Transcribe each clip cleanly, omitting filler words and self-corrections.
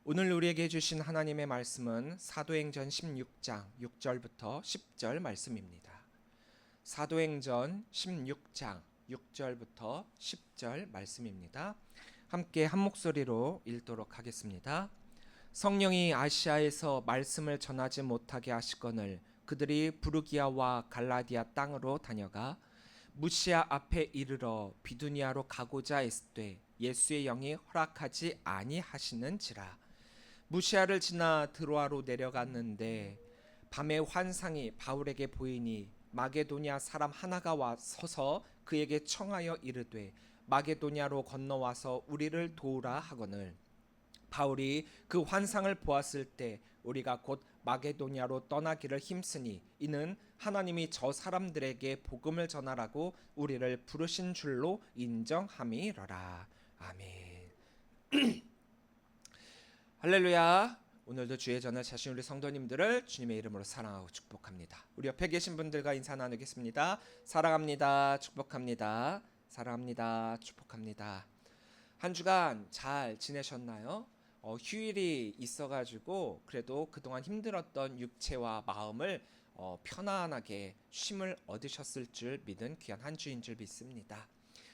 오늘 우리에게 주신 하나님의 말씀은 사도행전 16장 6절부터 10절 말씀입니다. 사도행전 16장 6절부터 10절 말씀입니다. 함께 한 목소리로 읽도록 하겠습니다. 성령이 아시아에서 말씀을 전하지 못하게 하시거늘 그들이 부르기아와 갈라디아 땅으로 다녀가 무시아 앞에 이르러 비두니아로 가고자 했되 예수의 영이 허락하지 아니하시는지라. 무시아를 지나 드로아로 내려갔는데 밤에 환상이 바울에게 보이니 마게도냐 사람 하나가 와 서서 그에게 청하여 이르되 마게도냐로 건너와서 우리를 도우라 하거늘 바울이 그 환상을 보았을 때 우리가 곧 마게도냐로 떠나기를 힘쓰니 이는 하나님이 저 사람들에게 복음을 전하라고 우리를 부르신 줄로 인정함이러라. 아멘. 할렐루야. 오늘도 주의 전을 자신 우리 성도님들을 주님의 이름으로 사랑하고 축복합니다. 우리 옆에 계신 분들과 인사 나누겠습니다. 사랑합니다. 축복합니다. 사랑합니다. 축복합니다. 한 주간 잘 지내셨나요? 휴일이 있어가지고 그래도 그동안 힘들었던 육체와 마음을 편안하게 쉼을 얻으셨을 줄 믿은 귀한 한 주인 줄 믿습니다.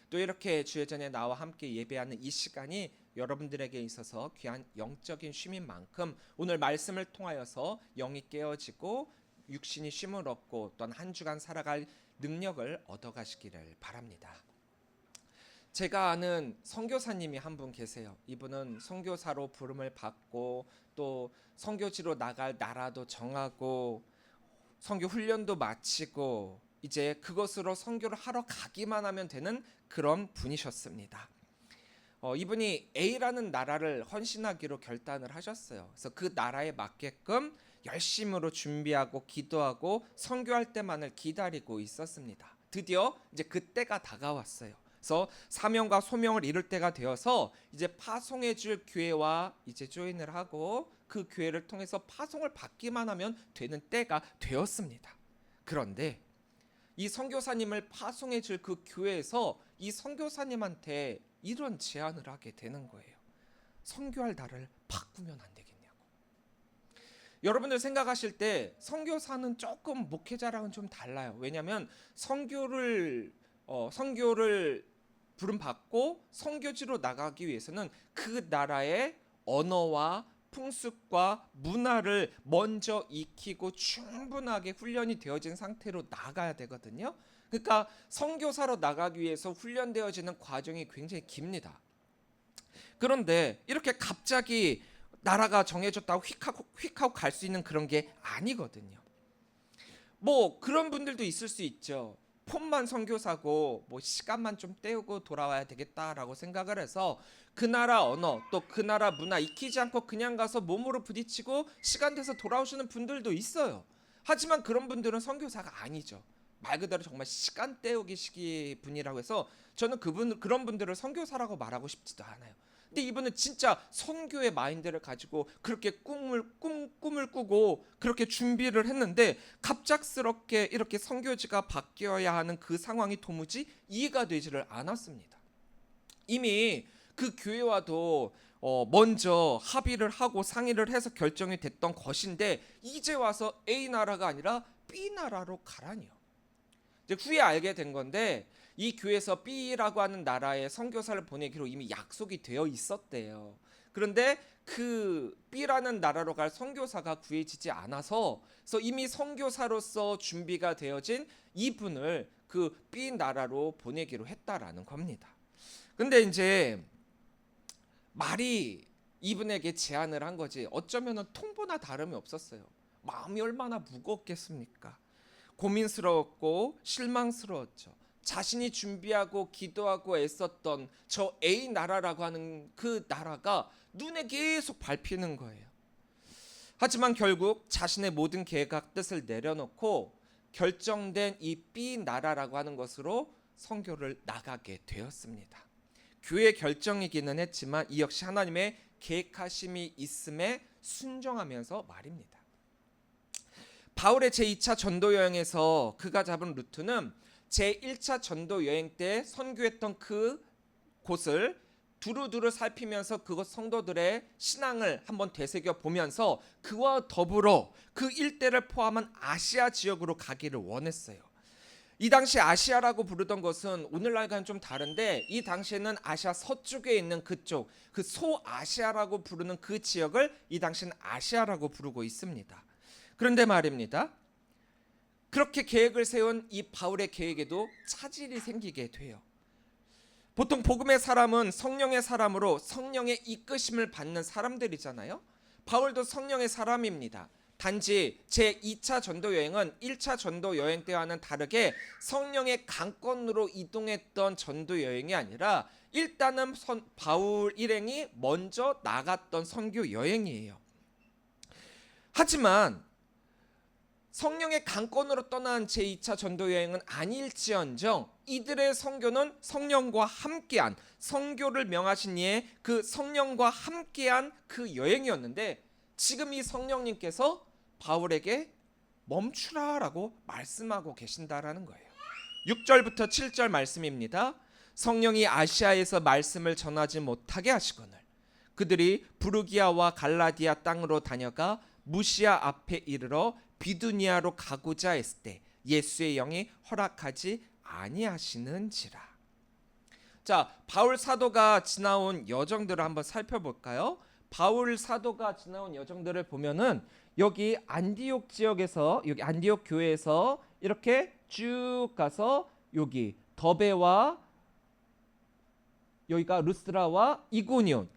또 이렇게 주의 전에 나와 함께 예배하는 이 시간이 여러분들에게 있어서 귀한 영적인 쉼인 만큼 오늘 말씀을 통하여서 영이 깨어지고 육신이 쉼을 얻고 또한 한 주간 살아갈 능력을 얻어가시기를 바랍니다. 제가 아는 선교사님이 한 분 계세요. 이분은 선교사로 부름을 받고 또 선교지로 나갈 나라도 정하고 선교 훈련도 마치고 이제 그것으로 선교를 하러 가기만 하면 되는 그런 분이셨습니다. 이분이 A라는 나라를 헌신하기로 결단을 하셨어요. 그래서 그 나라에 맞게끔 열심으로 준비하고 기도하고 선교할 때만을 기다리고 있었습니다. 드디어 이제 그때가 다가왔어요. 그래서 사명과 소명을 이룰 때가 되어서 이제 파송해줄 교회와 이제 조인을 하고 그 교회를 통해서 파송을 받기만 하면 되는 때가 되었습니다. 그런데 이 선교사님을 파송해줄 그 교회에서 이 선교사님한테 이런 제안을 하게 되는 거예요. 선교할 날을 바꾸면 안 되겠냐고. 여러분들 생각하실 때 선교사는 조금 목회자랑은 좀 달라요. 왜냐하면 선교를 부름받고 선교지로 나가기 위해서는 그 나라의 언어와 풍습과 문화를 먼저 익히고 충분하게 훈련이 되어진 상태로 나가야 되거든요. 그러니까 선교사로 나가기 위해서 훈련되어지는 과정이 굉장히 깁니다. 그런데 이렇게 갑자기 나라가 정해졌다고 휙하고 갈 수 있는 그런 게 아니거든요. 뭐 그런 분들도 있을 수 있죠. 폰만 선교사고 뭐 시간만 좀 때우고 돌아와야 되겠다라고 생각을 해서 그 나라 언어 또 그 나라 문화 익히지 않고 그냥 가서 몸으로 부딪히고 시간 돼서 돌아오시는 분들도 있어요. 하지만 그런 분들은 선교사가 아니죠. 말 그대로 정말 시간 때우기 시기 분이라고 해서 저는 그런 분들을 선교사라고 말하고 싶지도 않아요. 근데 이분은 진짜 선교의 마인드를 가지고 그렇게 꿈을 꾸고 그렇게 준비를 했는데 갑작스럽게 이렇게 선교지가 바뀌어야 하는 그 상황이 도무지 이해가 되지를 않았습니다. 이미 그 교회와도 먼저 합의를 하고 상의를 해서 결정이 됐던 것인데 이제 와서 A 나라가 아니라 B 나라로 가라니요. 이제 후에 알게 된 건데 이 교회에서 B라고 하는 나라에 선교사를 보내기로 이미 약속이 되어 있었대요. 그런데 그 B라는 나라로 갈 선교사가 구해지지 않아서 그래서 이미 선교사로서 준비가 되어진 이분을 그 B 나라로 보내기로 했다라는 겁니다. 근데 이제 말이 이분에게 제안을 한 거지 어쩌면은 통보나 다름이 없었어요. 마음이 얼마나 무겁겠습니까? 고민스러웠고 실망스러웠죠. 자신이 준비하고 기도하고 애썼던 저 A 나라라고 하는 그 나라가 눈에 계속 밟히는 거예요. 하지만 결국 자신의 모든 계획과 뜻을 내려놓고 결정된 이 B 나라라고 하는 것으로 선교를 나가게 되었습니다. 교회의 결정이기는 했지만 이 역시 하나님의 계획하심이 있음에 순종하면서 말입니다. 바울의 제2차 전도 여행에서 그가 잡은 루트는 제1차 전도 여행 때 선교했던 그 곳을 두루두루 살피면서 그곳 성도들의 신앙을 한번 되새겨 보면서 그와 더불어 그 일대를 포함한 아시아 지역으로 가기를 원했어요. 이 당시 아시아라고 부르던 것은 오늘날과는 좀 다른데, 이 당시에는 아시아 서쪽에 있는 그쪽, 그 소아시아라고 부르는 그 지역을 이 당시는 아시아라고 부르고 있습니다. 그런데 말입니다, 그렇게 계획을 세운 이 바울의 계획에도 차질이 생기게 돼요. 보통 복음의 사람은 성령의 사람으로 성령의 이끄심을 받는 사람들이잖아요. 바울도 성령의 사람입니다. 단지 제2차 전도 여행은 1차 전도 여행 때와는 다르게 성령의 강권으로 이동했던 전도 여행이 아니라 일단은 바울 일행이 먼저 나갔던 선교 여행이에요. 하지만 성령의 강권으로 떠난 제2차 전도 여행은 아닐지언정 이들의 선교는 성령과 함께한, 선교를 명하신 이의 그 성령과 함께한 그 여행이었는데, 지금 이 성령님께서 바울에게 멈추라라고 말씀하고 계신다라는 거예요. 6절부터 7절 말씀입니다. 성령이 아시아에서 말씀을 전하지 못하게 하시거늘 그들이 부르기아와 갈라디아 땅으로 다녀가 무시아 앞에 이르러 비두니아로 가고자 했을 때 예수의 영이 허락하지 아니하시는지라. 자, 바울 사도가 지나온 여정들을 한번 살펴볼까요? 바울 사도가 지나온 여정들을 보면은 여기 안디옥 지역에서, 여기 안디옥 교회에서 이렇게 쭉 가서 여기 더베와 여기가 루스드라와 이고니온,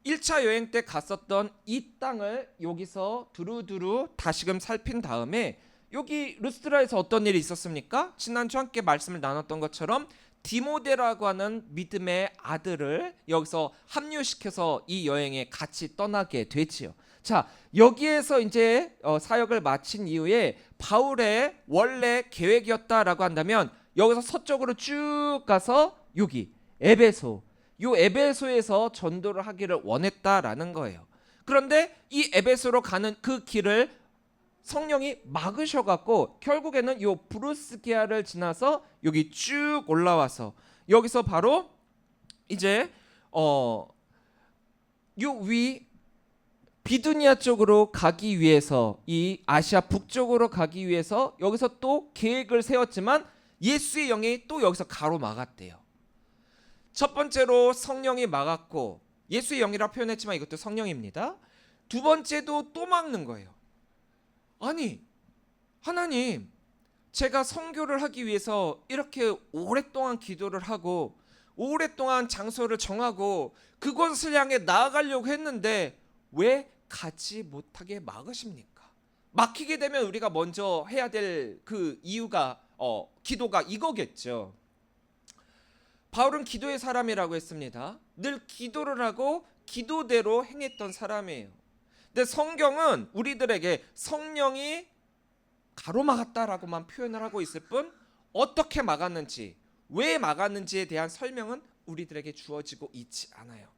1차 여행 때 갔었던 이 땅을 여기서 두루두루 다시금 살핀 다음에, 여기 루스드라에서 어떤 일이 있었습니까? 지난주 함께 말씀을 나눴던 것처럼 디모데라고 하는 믿음의 아들을 여기서 합류시켜서 이 여행에 같이 떠나게 되지요. 자, 여기에서 이제 사역을 마친 이후에 바울의 원래 계획이었다라고 한다면 여기서 서쪽으로 쭉 가서 여기 에베소, 요 에베소에서 전도를 하기를 원했다라는 거예요. 그런데 이 에베소로 가는 그 길을 성령이 막으셔갖고 결국에는 요 브루스기아를 지나서 여기 쭉 올라와서 여기서 바로 이제 요 위 비두니아 쪽으로 가기 위해서, 이 아시아 북쪽으로 가기 위해서 여기서 또 계획을 세웠지만 예수의 영이 또 여기서 가로막았대요. 첫 번째로 성령이 막았고, 예수의 영이라 표현했지만 이것도 성령입니다. 두 번째도 또 막는 거예요. 아니, 하나님, 제가 선교를 하기 위해서 이렇게 오랫동안 기도를 하고 오랫동안 장소를 정하고 그곳을 향해 나아가려고 했는데 왜 가지 못하게 막으십니까? 막히게 되면 우리가 먼저 해야 될 그 이유가 기도가 이거겠죠. 바울은 기도의 사람이라고 했습니다. 늘 기도를 하고 기도대로 행했던 사람이에요. 근데 성경은 우리들에게 성령이 가로막았다라고만 표현을 하고 있을 뿐, 어떻게 막았는지, 왜 막았는지에 대한 설명은 우리들에게 주어지고 있지 않아요.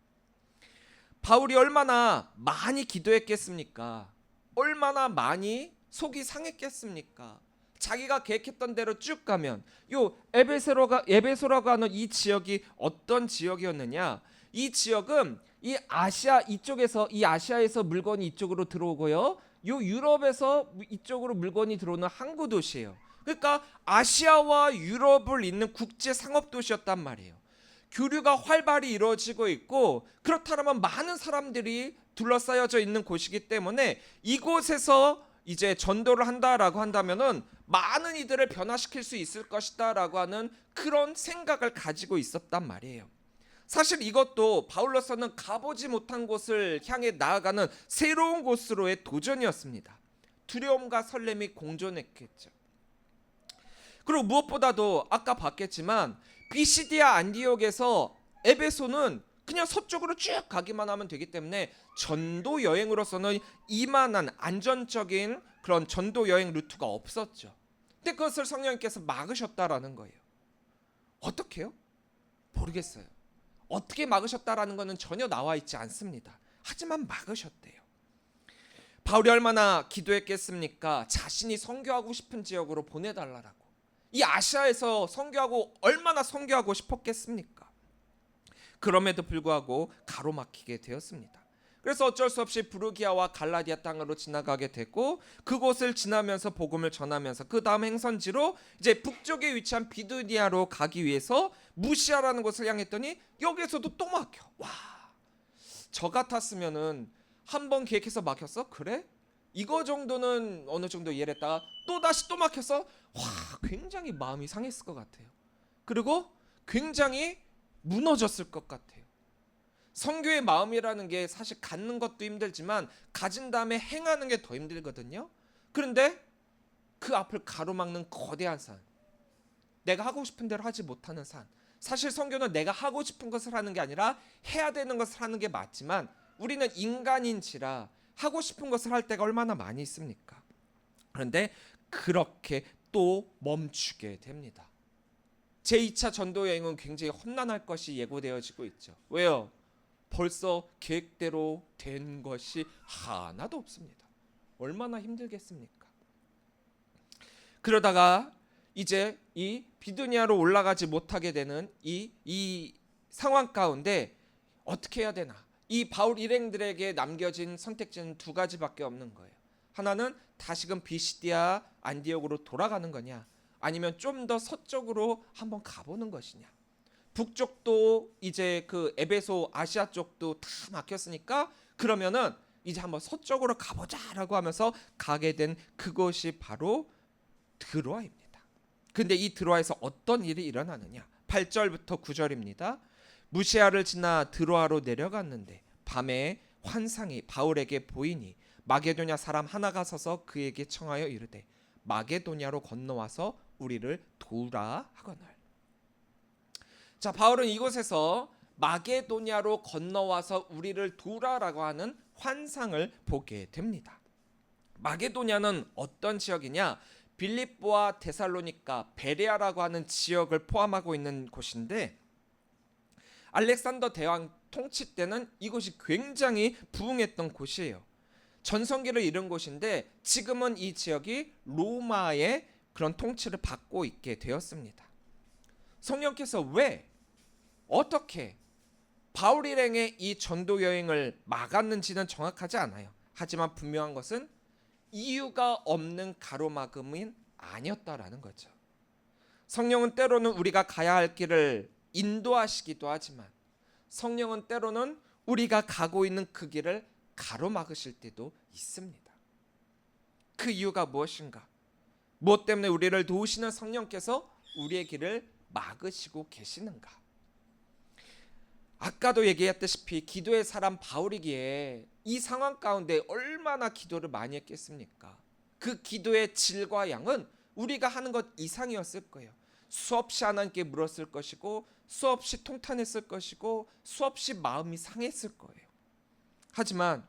바울이 얼마나 많이 기도했겠습니까? 얼마나 많이 속이 상했겠습니까? 자기가 계획했던 대로 쭉 가면 요 에베소라고 하는 이 지역이 어떤 지역이었느냐? 이 지역은 이 아시아 이쪽에서, 이 아시아에서 물건이 이쪽으로 들어오고요, 요 유럽에서 이쪽으로 물건이 들어오는 항구 도시예요. 그러니까 아시아와 유럽을 잇는 국제 상업 도시였단 말이에요. 교류가 활발히 이루어지고 있고, 그렇다면 많은 사람들이 둘러싸여져 있는 곳이기 때문에 이곳에서 이제 전도를 한다라고 한다면은 많은 이들을 변화시킬 수 있을 것이다라고 하는 그런 생각을 가지고 있었단 말이에요. 사실 이것도 바울로서는 가보지 못한 곳을 향해 나아가는 새로운 곳으로의 도전이었습니다. 두려움과 설렘이 공존했겠죠. 그리고 무엇보다도 아까 봤겠지만 비시디아 안디옥에서 에베소는 그냥 서쪽으로 쭉 가기만 하면 되기 때문에 전도 여행으로서는 이만한 안전적인 그런 전도 여행 루트가 없었죠. 근데 그것을 성령님께서 막으셨다라는 거예요. 어떻게요? 모르겠어요. 어떻게 막으셨다라는 것은 전혀 나와 있지 않습니다. 하지만 막으셨대요. 바울이 얼마나 기도했겠습니까? 자신이 선교하고 싶은 지역으로 보내달라고. 이 아시아에서 선교하고 얼마나 선교하고 싶었겠습니까? 그럼에도 불구하고 가로막히게 되었습니다. 그래서 어쩔 수 없이 부르기아와 갈라디아 땅으로 지나가게 되고, 그곳을 지나면서 복음을 전하면서 그 다음 행선지로 이제 북쪽에 위치한 비두니아로 가기 위해서 무시아라는 곳을 향했더니 여기에서도 또 막혀. 와, 저 같았으면은 한 번 계획해서 막혔어? 그래? 이거 정도는 어느 정도 이해를 했다가 또 다시 또 막혀서 와, 굉장히 마음이 상했을 것 같아요. 그리고 굉장히 무너졌을 것 같아요. 선교의 마음이라는 게 사실 갖는 것도 힘들지만 가진 다음에 행하는 게 더 힘들거든요. 그런데 그 앞을 가로막는 거대한 산, 내가 하고 싶은 대로 하지 못하는 산. 사실 선교는 내가 하고 싶은 것을 하는 게 아니라 해야 되는 것을 하는 게 맞지만 우리는 인간인지라 하고 싶은 것을 할 때가 얼마나 많이 있습니까? 그런데 그렇게 또 멈추게 됩니다. 제2차 전도 여행은 굉장히 험난할 것이 예고되어지고 있죠. 왜요? 벌써 계획대로 된 것이 하나도 없습니다. 얼마나 힘들겠습니까? 그러다가 이제 이 비두니아로 올라가지 못하게 되는 이 상황 가운데 어떻게 해야 되나? 이 바울 일행들에게 남겨진 선택지는 두 가지밖에 없는 거예요. 하나는 다시금 비시디아 안디옥으로 돌아가는 거냐, 아니면 좀 더 서쪽으로 한번 가보는 것이냐. 북쪽도 이제 그 에베소 아시아 쪽도 다 막혔으니까 그러면은 이제 한번 서쪽으로 가보자라고 하면서 가게 된 그것이 바로 드로아입니다. 근데 이 드로아에서 어떤 일이 일어나느냐? 8절부터 9절입니다. 무시아를 지나 드로아로 내려갔는데 밤에 환상이 바울에게 보이니 마게도냐 사람 하나가 서서 그에게 청하여 이르되 마게도냐로 건너와서 우리를 도우라 하거늘. 자, 바울은 이곳에서 마게도냐로 건너와서 우리를 도우라라고 하는 환상을 보게 됩니다. 마게도냐는 어떤 지역이냐? 빌립보와 데살로니가, 베레아라고 하는 지역을 포함하고 있는 곳인데, 알렉산더 대왕 통치 때는 이곳이 굉장히 부흥했던 곳이에요. 전성기를 이룬 곳인데 지금은 이 지역이 로마의 그런 통치를 받고 있게 되었습니다. 성령께서 왜, 어떻게 바울 일행의 이 전도 여행을 막았는지는 정확하지 않아요. 하지만 분명한 것은 이유가 없는 가로막음은 아니었다라는 거죠. 성령은 때로는 우리가 가야 할 길을 인도하시기도 하지만 성령은 때로는 우리가 가고 있는 그 길을 가로막으실 때도 있습니다. 그 이유가 무엇인가? 무엇 때문에 우리를 도우시는 성령께서 우리의 길을 막으시고 계시는가? 아까도 얘기했다시피 기도의 사람 바울이기에 이 상황 가운데 얼마나 기도를 많이 했겠습니까? 그 기도의 질과 양은 우리가 하는 것 이상이었을 거예요. 수없이 하나님께 물었을 것이고 수없이 통탄했을 것이고 수없이 마음이 상했을 거예요. 하지만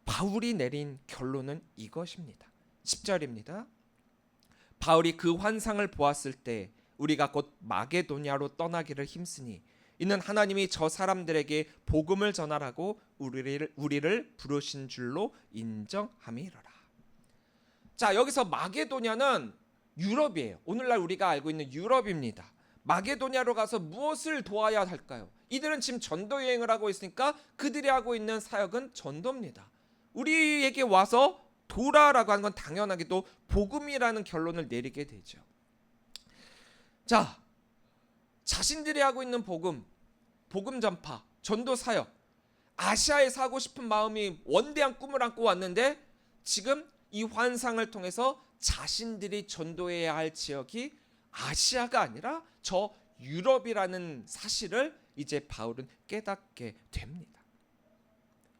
바울이 내린 결론은 이것입니다. 10절입니다. 바울이 그 환상을 보았을 때 우리가 곧 마게도냐로 떠나기를 힘쓰니 이는 하나님이 저 사람들에게 복음을 전하라고 우리를 부르신 줄로 인정함이로라. 자, 여기서 마게도냐는 유럽이에요. 오늘날 우리가 알고 있는 유럽입니다. 마게도냐로 가서 무엇을 도와야 할까요? 이들은 지금 전도 여행을 하고 있으니까 그들이 하고 있는 사역은 전도입니다. 우리에게 와서 도라라고 하는 건 당연하게도 복음이라는 결론을 내리게 되죠. 자, 자신들이 하고 있는 복음 전파, 전도 사역, 아시아에서 하고 싶은 마음이 원대한 꿈을 안고 왔는데 지금 이 환상을 통해서 자신들이 전도해야 할 지역이 아시아가 아니라 저 유럽이라는 사실을 이제 바울은 깨닫게 됩니다.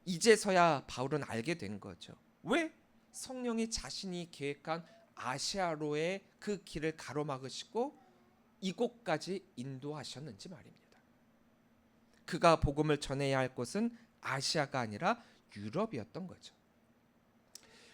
이제서야 바울은 알게 된 거죠. 왜? 성령이 자신이 계획한 아시아로의 그 길을 가로막으시고 이곳까지 인도하셨는지 말입니다. 그가 복음을 전해야 할 곳은 아시아가 아니라 유럽이었던 거죠.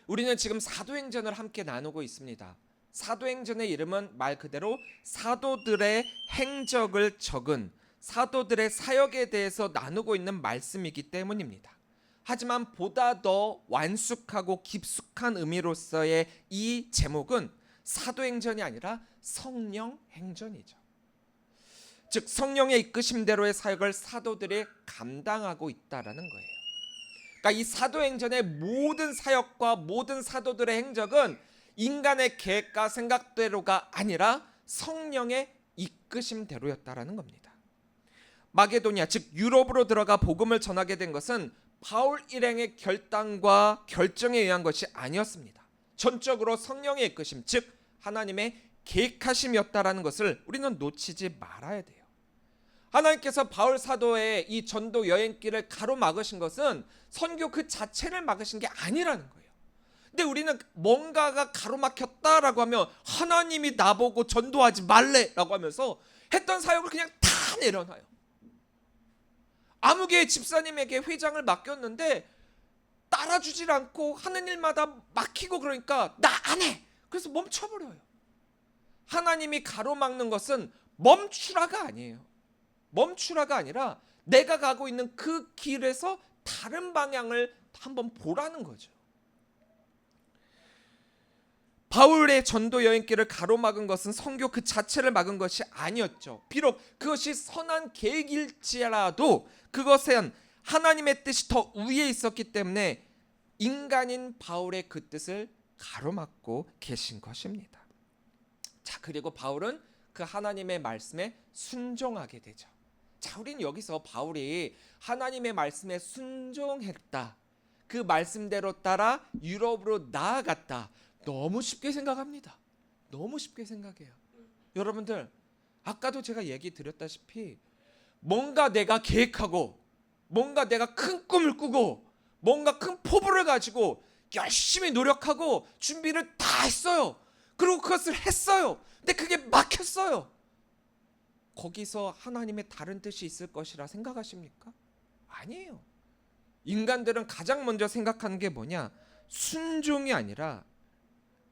우리는 지금 사도행전을 함께 나누고 있습니다. 사도행전의 이름은 말 그대로 사도들의 행적을 적은 사도들의 사역에 대해서 나누고 있는 말씀이기 때문입니다. 하지만 보다 더 완숙하고 깊숙한 의미로서의 이 제목은 사도행전이 아니라 성령행전이죠. 즉 성령의 이끄심대로의 사역을 사도들이 감당하고 있다라는 거예요. 그러니까 이 사도행전의 모든 사역과 모든 사도들의 행적은 인간의 계획과 생각대로가 아니라 성령의 이끄심대로였다라는 겁니다. 마게도니아 즉 유럽으로 들어가 복음을 전하게 된 것은 바울 일행의 결단과 결정에 의한 것이 아니었습니다. 전적으로 성령의 이끄심 즉 하나님의 계획하심이었다라는 것을 우리는 놓치지 말아야 돼요. 하나님께서 바울 사도의 이 전도 여행길을 가로막으신 것은 선교 그 자체를 막으신 게 아니라는 거예요. 근데 우리는 뭔가가 가로막혔다라고 하면 하나님이 나보고 전도하지 말래라고 하면서 했던 사역을 그냥 다 내려놔요. 아무개 집사님에게 회장을 맡겼는데 따라주질 않고 하는 일마다 막히고 그러니까 나 안 해. 그래서 멈춰버려요. 하나님이 가로막는 것은 멈추라가 아니에요. 멈추라가 아니라 내가 가고 있는 그 길에서 다른 방향을 한번 보라는 거죠. 바울의 전도 여행길을 가로막은 것은 선교 그 자체를 막은 것이 아니었죠. 비록 그것이 선한 계획일지라도 그것은 하나님의 뜻이 더 위에 있었기 때문에 인간인 바울의 그 뜻을 가로막고 계신 것입니다. 자, 그리고 바울은 그 하나님의 말씀에 순종하게 되죠. 자, 우리는 여기서 바울이 하나님의 말씀에 순종했다, 그 말씀대로 따라 유럽으로 나아갔다, 너무 쉽게 생각합니다. 너무 쉽게 생각해요. 여러분들, 아까도 제가 얘기 드렸다시피 뭔가 내가 계획하고 뭔가 내가 큰 꿈을 꾸고 뭔가 큰 포부를 가지고 열심히 노력하고 준비를 다 했어요. 그리고 그것을 했어요. 근데 그게 막혔어요. 거기서 하나님의 다른 뜻이 있을 것이라 생각하십니까? 아니에요. 인간들은 가장 먼저 생각하는 게 뭐냐? 순종이 아니라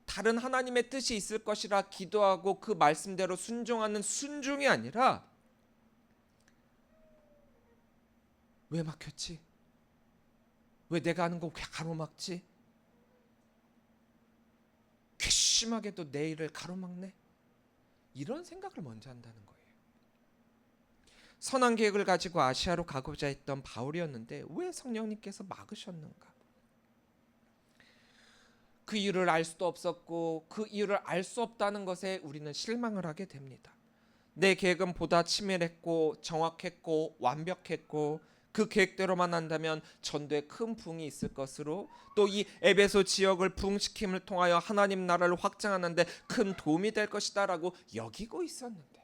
다른 하나님의 뜻이 있을 것이라 기도하고 그 말씀대로 순종하는 순종이 아니라 왜 막혔지? 왜 내가 하는 거 가로막지? 괘씸하게도 내 일을 가로막네? 이런 생각을 먼저 한다는 거예요. 선한 계획을 가지고 아시아로 가고자 했던 바울이었는데 왜 성령님께서 막으셨는가? 그 이유를 알 수도 없었고 그 이유를 알 수 없다는 것에 우리는 실망을 하게 됩니다. 내 계획은 보다 치밀했고 정확했고 완벽했고 그 계획대로만 한다면 전도에 큰 부흥이 있을 것으로 또 이 에베소 지역을 부흥시킴을 통하여 하나님 나라를 확장하는 데 큰 도움이 될 것이다 라고 여기고 있었는데,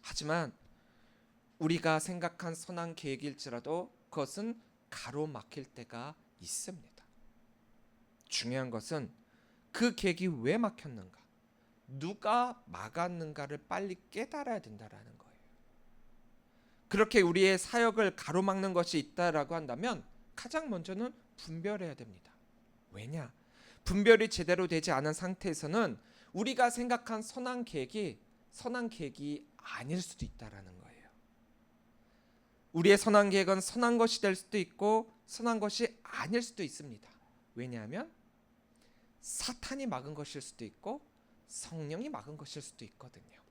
하지만 우리가 생각한 선한 계획일지라도 그것은 가로막힐 때가 있습니다. 중요한 것은 그 계획이 왜 막혔는가, 누가 막았는가를 빨리 깨달아야 된다라는 거예요. 그렇게 우리의 사역을 가로막는 것이 있다라고 한다면 가장 먼저는 분별해야 됩니다. 왜냐? 분별이 제대로 되지 않은 상태에서는 우리가 생각한 선한 계획이 아닐 수도 있다라는 거예요. 우리의 선한 계획은 선한 것이 될 수도 있고 선한 것이 아닐 수도 있습니다. 왜냐하면 사탄이 막은 것일 수도 있고 성령이 막은 것일 수도 있거든요.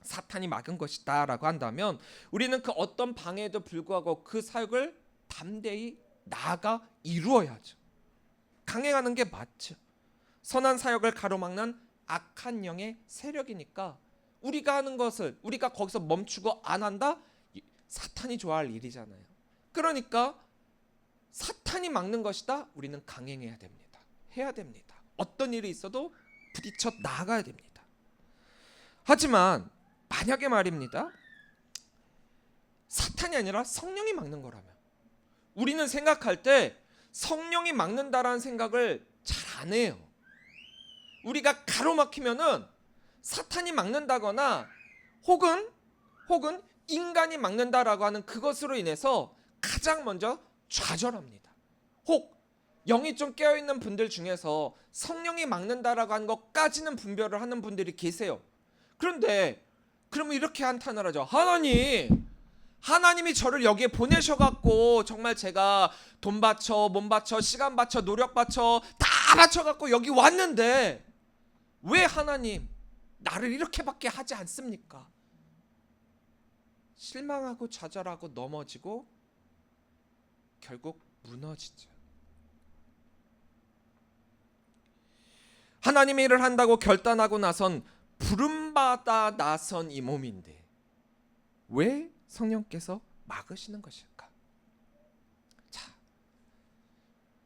사탄이 막은 것이다 라고 한다면 우리는 그 어떤 방해에도 불구하고 그 사역을 담대히 나아가 이루어야죠. 강행하는 게 맞죠. 선한 사역을 가로막는 악한 영의 세력이니까 우리가 하는 것을 우리가 거기서 멈추고 안 한다? 사탄이 좋아할 일이잖아요. 그러니까 사탄이 막는 것이다? 우리는 강행해야 됩니다. 해야 됩니다. 어떤 일이 있어도 부딪혀 나가야 됩니다. 하지만 만약에 말입니다, 사탄이 아니라 성령이 막는 거라면 우리는 생각할 때 성령이 막는다라는 생각을 잘 안 해요. 우리가 가로막히면은 사탄이 막는다거나 혹은 인간이 막는다라고 하는 그것으로 인해서 가장 먼저 좌절합니다. 혹 영이 좀 깨어있는 분들 중에서 성령이 막는다라고 하는 것까지는 분별을 하는 분들이 계세요. 그런데 그러면 이렇게 한탄을 하죠. 하나님이 저를 여기에 보내셔갖고 정말 제가 돈 바쳐 몸 바쳐 시간 바쳐 노력 바쳐 다 바쳐갖고 여기 왔는데 왜 하나님 나를 이렇게밖에 하지 않습니까? 실망하고 좌절하고 넘어지고 결국 무너지죠. 하나님의 일을 한다고 결단하고 나선 부름받아 나선 이 몸인데 왜 성령께서 막으시는 것일까? 자,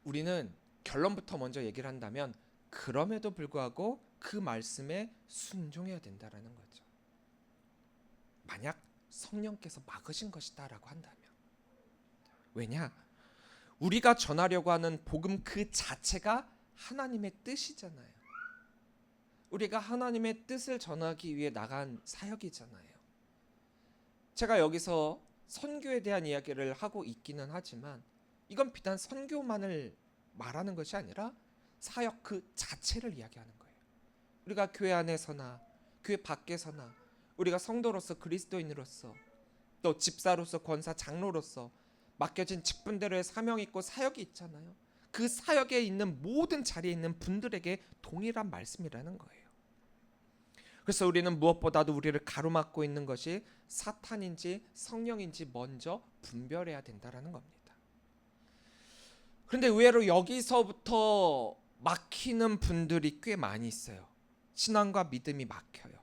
우리는 결론부터 먼저 얘기를 한다면 그럼에도 불구하고 그 말씀에 순종해야 된다라는 거죠. 만약 성령께서 막으신 것이다라고 한다면, 왜냐? 우리가 전하려고 하는 복음 그 자체가 하나님의 뜻이잖아요. 우리가 하나님의 뜻을 전하기 위해 나간 사역이잖아요. 제가 여기서 선교에 대한 이야기를 하고 있기는 하지만 이건 비단 선교만을 말하는 것이 아니라 사역 그 자체를 이야기하는 거예요. 우리가 교회 안에서나 교회 밖에서나 우리가 성도로서 그리스도인으로서 또 집사로서 권사 장로로서 맡겨진 직분대로의 사명이 있고 사역이 있잖아요. 그 사역에 있는 모든 자리에 있는 분들에게 동일한 말씀이라는 거예요. 그래서 우리는 무엇보다도 우리를 가로막고 있는 것이 사탄인지 성령인지 먼저 분별해야 된다는 겁니다. 그런데 의외로 여기서부터 막히는 분들이 꽤 많이 있어요. 신앙과 믿음이 막혀요.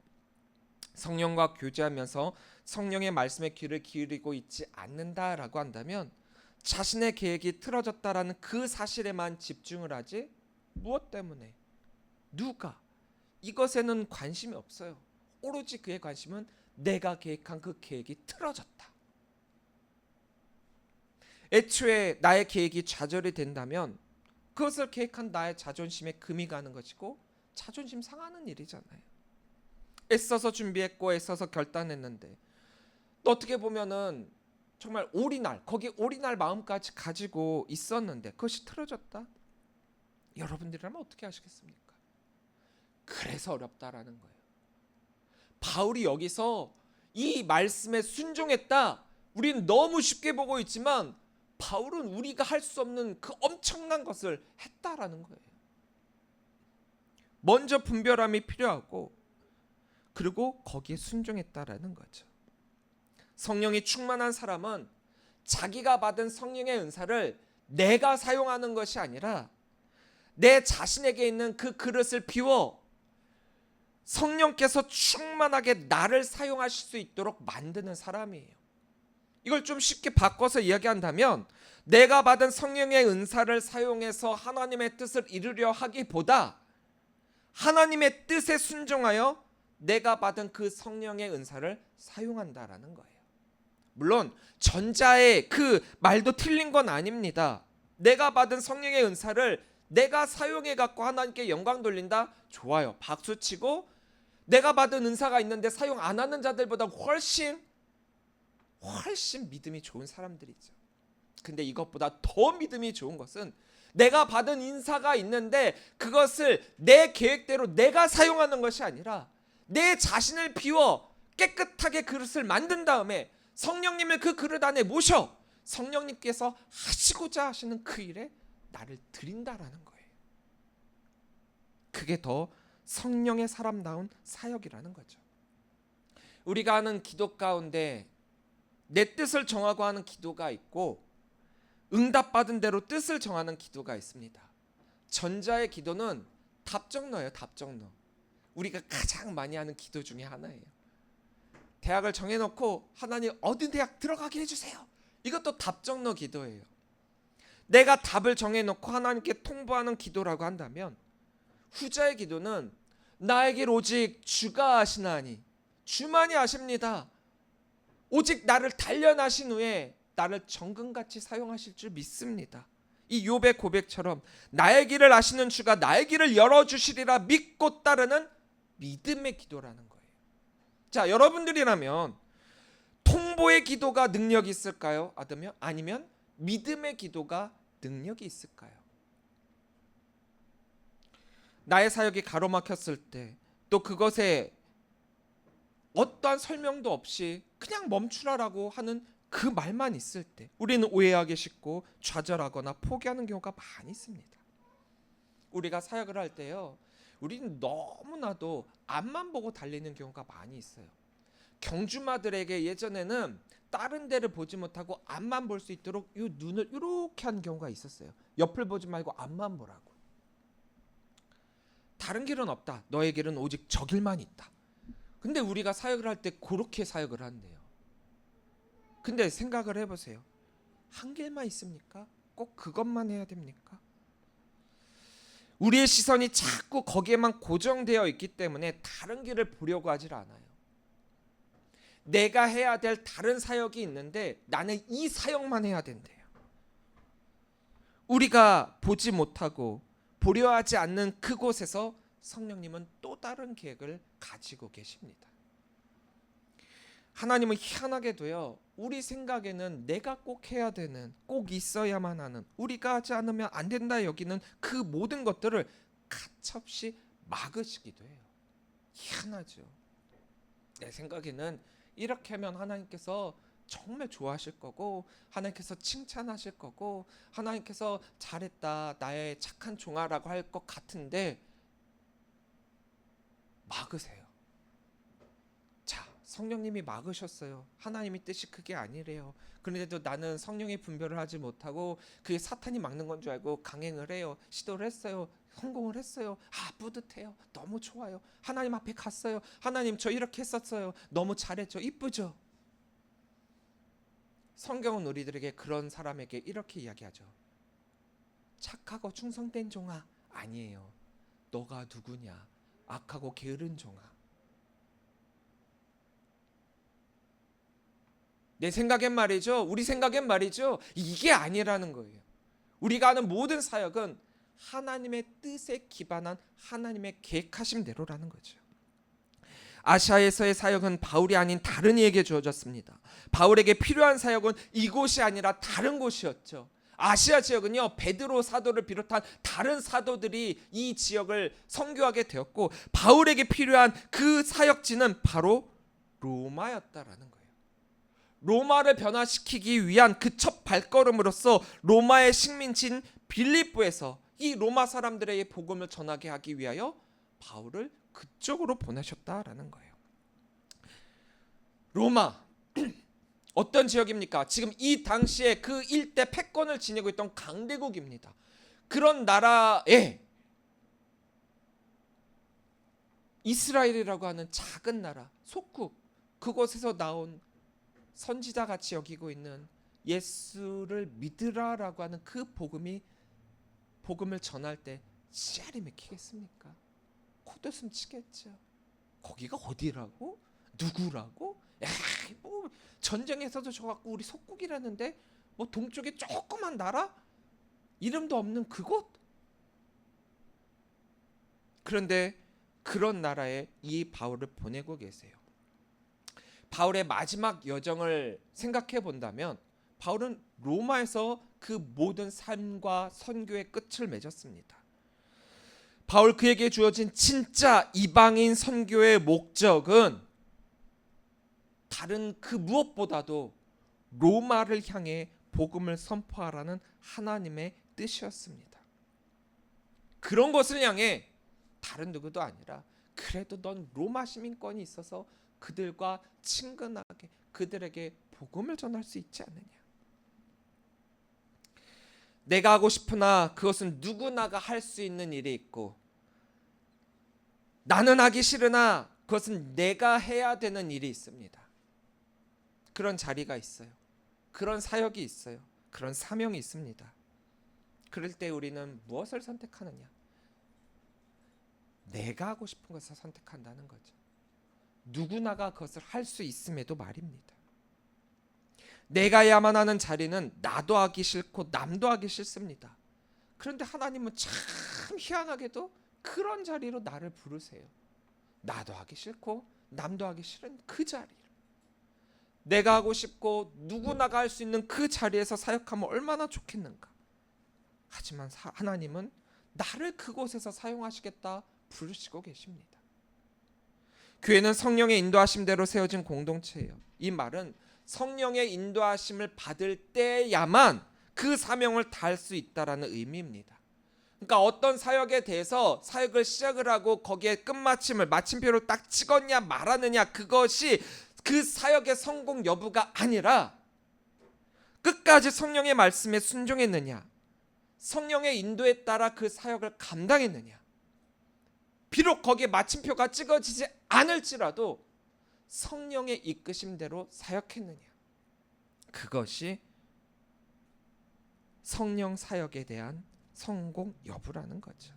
성령과 교제하면서 성령의 말씀에 귀를 기울이고 있지 않는다라고 한다면 자신의 계획이 틀어졌다라는 그 사실에만 집중을 하지 무엇 때문에 누가 이것에는 관심이 없어요. 오로지 그의 관심은 내가 계획한 그 계획이 틀어졌다. 애초에 나의 계획이 좌절이 된다면 그것을 계획한 나의 자존심에 금이 가는 것이고 자존심 상하는 일이잖아요. 애써서 준비했고 애써서 결단했는데 또 어떻게 보면은 정말 올인할 거기 올인할 마음까지 가지고 있었는데 그것이 틀어졌다. 여러분들이라면 어떻게 하시겠습니까? 그래서 어렵다라는 거예요. 바울이 여기서 이 말씀에 순종했다. 우리는 너무 쉽게 보고 있지만 바울은 우리가 할 수 없는 그 엄청난 것을 했다라는 거예요. 먼저 분별함이 필요하고 그리고 거기에 순종했다라는 거죠. 성령이 충만한 사람은 자기가 받은 성령의 은사를 내가 사용하는 것이 아니라 내 자신에게 있는 그 그릇을 비워 성령께서 충만하게 나를 사용하실 수 있도록 만드는 사람이에요. 이걸 좀 쉽게 바꿔서 이야기한다면 내가 받은 성령의 은사를 사용해서 하나님의 뜻을 이루려 하기보다 하나님의 뜻에 순종하여 내가 받은 그 성령의 은사를 사용한다라는 거예요. 물론 전자의 그 말도 틀린 건 아닙니다. 내가 받은 성령의 은사를 내가 사용해 갖고 하나님께 영광 돌린다? 좋아요. 박수치고 내가 받은 은사가 있는데 사용 안 하는 자들보다 훨씬 믿음이 좋은 사람들이죠. 근데 이것보다 더 믿음이 좋은 것은 내가 받은 인사가 있는데 그것을 내 계획대로 내가 사용하는 것이 아니라 내 자신을 비워 깨끗하게 그릇을 만든 다음에 성령님을 그 그릇 안에 모셔 성령님께서 하시고자 하시는 그 일에 나를 드린다라는 거예요. 그게 더 성령의 사람다운 사역이라는 거죠. 우리가 하는 기도 가운데 내 뜻을 정하고 하는 기도가 있고 응답받은 대로 뜻을 정하는 기도가 있습니다. 전자의 기도는 답정너예요. 답정너. 우리가 가장 많이 하는 기도 중에 하나예요. 대학을 정해놓고 하나님 어디 대학 들어가게 해주세요. 이것도 답정너 기도예요. 내가 답을 정해놓고 하나님께 통보하는 기도라고 한다면 후자의 기도는 나에게 오직 주가 아시나니 주만이 아십니다. 오직 나를 단련하신 후에 나를 정금같이 사용하실 줄 믿습니다. 이 욥의 고백처럼 나의 길을 아시는 주가 나의 길을 열어주시리라 믿고 따르는 믿음의 기도라는 거예요. 자, 여러분들이라면 통보의 기도가 능력이 있을까요? 아니면 믿음의 기도가 능력이 있을까요? 나의 사역이 가로막혔을 때 또 그것에 어떠한 설명도 없이 그냥 멈추라라고 하는 그 말만 있을 때 우리는 오해하기 쉽고 좌절하거나 포기하는 경우가 많이 있습니다. 우리가 사역을 할 때요 우리는 너무나도 앞만 보고 달리는 경우가 많이 있어요. 경주마들에게 예전에는 다른 데를 보지 못하고 앞만 볼 수 있도록 이 눈을 이렇게 한 경우가 있었어요. 옆을 보지 말고 앞만 보라고. 다른 길은 없다. 너의 길은 오직 저 길만 있다. 근데 우리가 사역을 할 때 그렇게 사역을 한대요. 근데 생각을 해보세요. 한 길만 있습니까? 꼭 그것만 해야 됩니까? 우리의 시선이 자꾸 거기에만 고정되어 있기 때문에 다른 길을 보려고 하질 않아요. 내가 해야 될 다른 사역이 있는데 나는 이 사역만 해야 된대요. 우리가 보지 못하고 보려 하지 않는 그곳에서 성령님은 또 다른 계획을 가지고 계십니다. 하나님은 희한하게도요, 우리 생각에는 내가 꼭 해야 되는, 꼭 있어야만 하는, 우리가 하지 않으면 안 된다 여기는 그 모든 것들을 가차없이 막으시기도 해요. 희한하죠. 내 생각에는 이렇게 하면 하나님께서 정말 좋아하실 거고, 하나님께서 칭찬하실 거고, 하나님께서 잘했다 나의 착한 종아라고 할 것 같은데 막으세요. 자, 성령님이 막으셨어요. 하나님의 뜻이 그게 아니래요. 그런데도 나는 성령의 분별을 하지 못하고 그게 사탄이 막는 건 줄 알고 강행을 해요. 시도를 했어요. 성공을 했어요. 아, 뿌듯해요. 너무 좋아요. 하나님 앞에 갔어요. 하나님 저 이렇게 했었어요. 너무 잘했죠. 이쁘죠. 성경은 우리들에게 그런 사람에게 이렇게 이야기하죠. 착하고 충성된 종아, 아니에요. 너가 누구냐? 악하고 게으른 종아. 내 생각엔 말이죠. 우리 생각엔 말이죠. 이게 아니라는 거예요. 우리가 하는 모든 사역은 하나님의 뜻에 기반한 하나님의 계획하심대로라는 거죠. 아시아에서의 사역은 바울이 아닌 다른 이에게 주어졌습니다. 바울에게 필요한 사역은 이곳이 아니라 다른 곳이었죠. 아시아 지역은요, 베드로 사도를 비롯한 다른 사도들이 이 지역을 선교하게 되었고, 바울에게 필요한 그 사역지는 바로 로마였다라는 거예요. 로마를 변화시키기 위한 그 첫 발걸음으로써 로마의 식민지인 빌립보에서 이 로마 사람들에게 복음을 전하게 하기 위하여 바울을 그쪽으로 보내셨다라는 거예요. 로마 어떤 지역입니까? 지금 이 당시에 그 일대 패권을 지니고 있던 강대국입니다. 그런 나라에 이스라엘이라고 하는 작은 나라, 속국, 그곳에서 나온 선지자같이 여기고 있는 예수를 믿으라라고 하는 그 복음을 전할 때 씨알이 맥히겠습니까? 코웃음 치겠죠. 거기가 어디라고? 누구라고? 에이, 뭐 전쟁에서도 저 갖고 우리 속국이라는데 뭐 동쪽에 조그만 나라? 이름도 없는 그곳? 그런데 그런 나라에 이 바울을 보내고 계세요. 바울의 마지막 여정을 생각해 본다면 바울은 로마에서 그 모든 삶과 선교의 끝을 맺었습니다. 바울 그에게 주어진 진짜 이방인 선교의 목적은 다른 그 무엇보다도 로마를 향해 복음을 선포하라는 하나님의 뜻이었습니다. 그런 것을 향해 다른 누구도 아니라 그래도 넌 로마 시민권이 있어서 그들과 친근하게 그들에게 복음을 전할 수 있지 않느냐. 내가 하고 싶으나 그것은 누구나가 할 수 있는 일이 있고, 나는 하기 싫으나 그것은 내가 해야 되는 일이 있습니다. 그런 자리가 있어요. 그런 사역이 있어요. 그런 사명이 있습니다. 그럴 때 우리는 무엇을 선택하느냐? 내가 하고 싶은 것을 선택한다는 거죠. 누구나가 그것을 할 수 있음에도 말입니다. 내가 해야만 하는 자리는 나도 하기 싫고 남도 하기 싫습니다. 그런데 하나님은 참 희한하게도 그런 자리로 나를 부르세요. 나도 하기 싫고 남도 하기 싫은 그 자리를, 내가 하고 싶고 누구나가 할 수 있는 그 자리에서 사역하면 얼마나 좋겠는가. 하지만 하나님은 나를 그곳에서 사용하시겠다 부르시고 계십니다. 교회는 성령의 인도하심대로 세워진 공동체예요. 이 말은 성령의 인도하심을 받을 때야만 그 사명을 다할 수 있다라는 의미입니다. 그러니까 어떤 사역에 대해서 사역을 시작을 하고 거기에 끝마침을 마침표를 딱 찍었냐 말았느냐, 그것이 그 사역의 성공 여부가 아니라 끝까지 성령의 말씀에 순종했느냐, 성령의 인도에 따라 그 사역을 감당했느냐. 비록 거기에 마침표가 찍어지지 않을지라도 성령의 이끄심대로 사역했느냐, 그것이 성령 사역에 대한 성공 여부라는 거죠.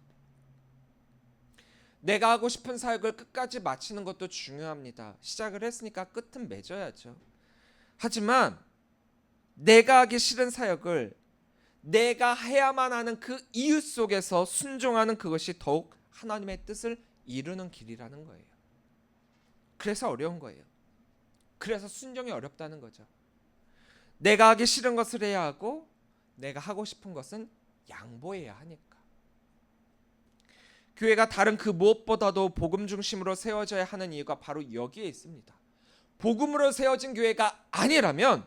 내가 하고 싶은 사역을 끝까지 마치는 것도 중요합니다. 시작을 했으니까 끝은 맺어야죠. 하지만 내가 하기 싫은 사역을 내가 해야만 하는 그 이유 속에서 순종하는 그것이 더욱 하나님의 뜻을 이루는 길이라는 거예요. 그래서 어려운 거예요. 그래서 순종이 어렵다는 거죠. 내가 하기 싫은 것을 해야 하고 내가 하고 싶은 것은 양보해야 하니까. 교회가 다른 그 무엇보다도 복음 중심으로 세워져야 하는 이유가 바로 여기에 있습니다. 복음으로 세워진 교회가 아니라면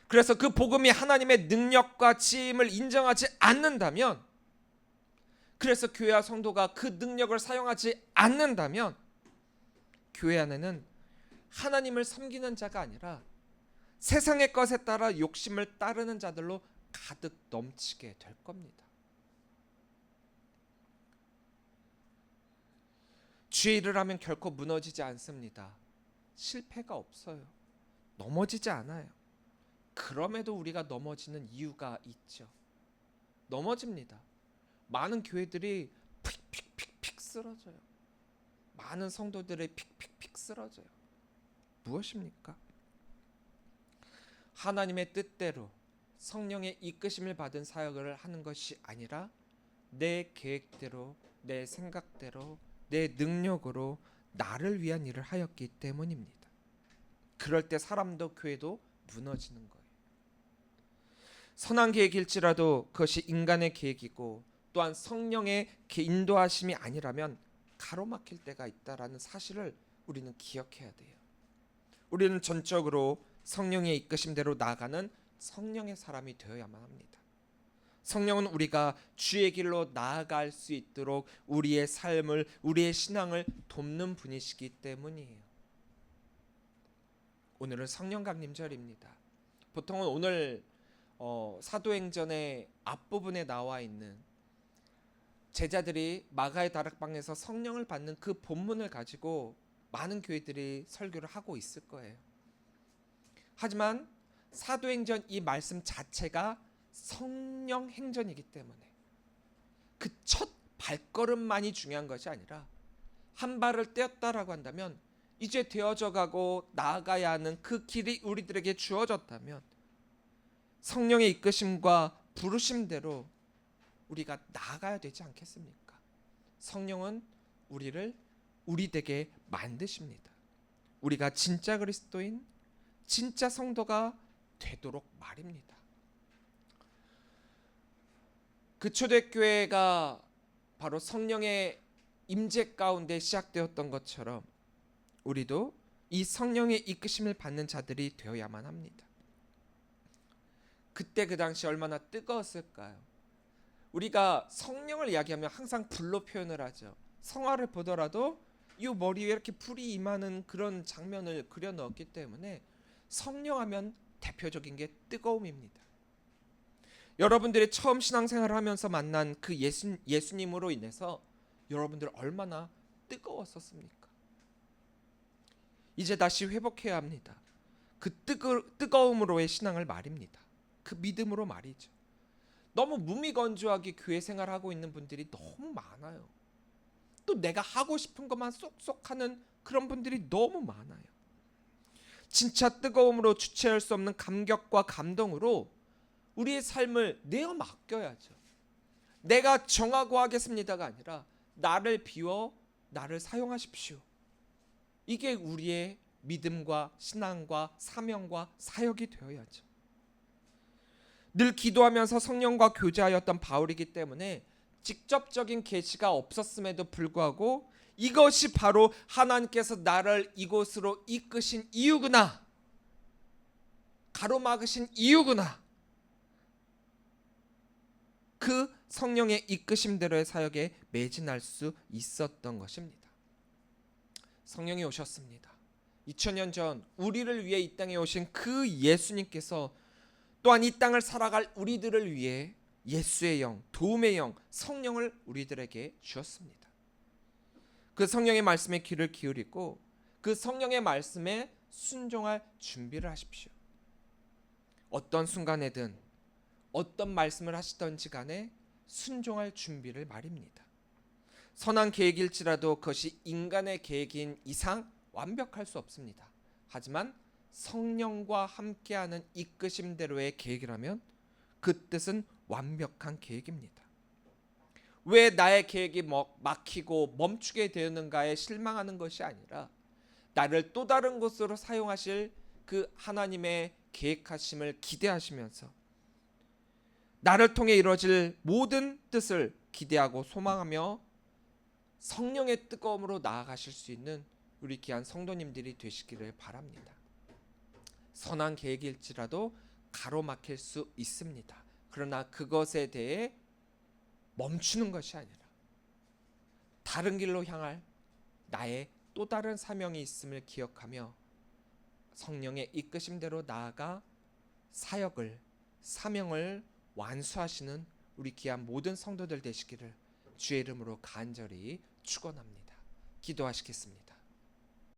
그래서 그 복음이 하나님의 능력과 지임을 인정하지 않는다면, 그래서 교회와 성도가 그 능력을 사용하지 않는다면 교회 안에는 하나님을 섬기는 자가 아니라 세상의 것에 따라 욕심을 따르는 자들로 가득 넘치게 될 겁니다. 주의 일을 하면 결코 무너지지 않습니다. 실패가 없어요. 넘어지지 않아요. 그럼에도 우리가 넘어지는 이유가 있죠. 넘어집니다. 많은 교회들이 픽픽픽픽 쓰러져요. 많은 성도들이 픽픽픽 쓰러져요. 무엇입니까? 하나님의 뜻대로 성령의 이끄심을 받은 사역을 하는 것이 아니라 내 계획대로, 내 생각대로, 내 능력으로 나를 위한 일을 하였기 때문입니다. 그럴 때 사람도 교회도 무너지는 거예요. 선한 계획일지라도 그것이 인간의 계획이고 또한 성령의 인도하심이 아니라면 가로막힐 때가 있다라는 사실을 우리는 기억해야 돼요. 우리는 전적으로 성령의 이끄심대로 나아가는 성령의 사람이 되어야만 합니다. 성령은 우리가 주의 길로 나아갈 수 있도록 우리의 삶을, 우리의 신앙을 돕는 분이시기 때문이에요. 오늘은 성령 강림절입니다. 보통은 오늘 사도행전의 앞부분에 나와 있는 제자들이 마가의 다락방에서 성령을 받는 그 본문을 가지고 많은 교회들이 설교를 하고 있을 거예요. 하지만 사도행전 이 말씀 자체가 성령 행전이기 때문에 그 첫 발걸음만이 중요한 것이 아니라 한 발을 떼었다라고 한다면 이제 되어져 가고 나아가야 하는 그 길이 우리들에게 주어졌다면 성령의 이끄심과 부르심대로 우리가 나아가야 되지 않겠습니까? 성령은 우리를 우리되게 만드십니다. 우리가 진짜 그리스도인, 진짜 성도가 되도록 말입니다. 그 초대교회가 바로 성령의 임재 가운데 시작되었던 것처럼 우리도 이 성령의 이끄심을 받는 자들이 되어야만 합니다. 그때 그 당시 얼마나 뜨거웠을까요? 우리가 성령을 이야기하면 항상 불로 표현을 하죠. 성화를 보더라도 이 머리에 이렇게 불이 임하는 그런 장면을 그려 넣었기 때문에 성령하면 대표적인 게 뜨거움입니다. 여러분들이 처음 신앙생활을 하면서 만난 그 예수님으로 인해서 여러분들 얼마나 뜨거웠었습니까? 이제 다시 회복해야 합니다. 그 뜨거움으로의 신앙을 말입니다. 그 믿음으로 말이죠. 너무 무미건조하게 교회 생활하고 있는 분들이 너무 많아요. 또 내가 하고 싶은 것만 쏙쏙 하는 그런 분들이 너무 많아요. 진짜 뜨거움으로 주체할 수 없는 감격과 감동으로 우리의 삶을 내어 맡겨야죠. 내가 정하고 하겠습니다가 아니라 나를 비워 나를 사용하십시오. 이게 우리의 믿음과 신앙과 사명과 사역이 되어야죠. 늘 기도하면서 성령과 교제하였던 바울이기 때문에 직접적인 계시가 없었음에도 불구하고 이것이 바로 하나님께서 나를 이곳으로 이끄신 이유구나, 가로막으신 이유구나, 그 성령의 이끄심대로의 사역에 매진할 수 있었던 것입니다. 성령이 오셨습니다. 2000년 전 우리를 위해 이 땅에 오신 그 예수님께서 또한 이 땅을 살아갈 우리들을 위해 예수의 영, 도움의 영, 성령을 우리들에게 주었습니다. 그 성령의 말씀에 귀를 기울이고 그 성령의 말씀에 순종할 준비를 하십시오. 어떤 순간에든 어떤 말씀을 하시던지 간에 순종할 준비를 말입니다. 선한 계획일지라도 그것이 인간의 계획인 이상 완벽할 수 없습니다. 하지만 성령과 함께하는 이끄심대로의 계획이라면 그 뜻은 완벽한 계획입니다. 왜 나의 계획이 막히고 멈추게 되었는가에 실망하는 것이 아니라 나를 또 다른 곳으로 사용하실 그 하나님의 계획하심을 기대하시면서 나를 통해 이루어질 모든 뜻을 기대하고 소망하며 성령의 뜨거움으로 나아가실 수 있는 우리 귀한 성도님들이 되시기를 바랍니다. 선한 계획일지라도 가로막힐 수 있습니다. 그러나 그것에 대해 멈추는 것이 아니라 다른 길로 향할 나의 또 다른 사명이 있음을 기억하며 성령의 이끄심대로 나아가 사역을, 사명을 완수하시는 우리 귀한 모든 성도들 되시기를 주의 이름으로 간절히 축원합니다. 기도하시겠습니다.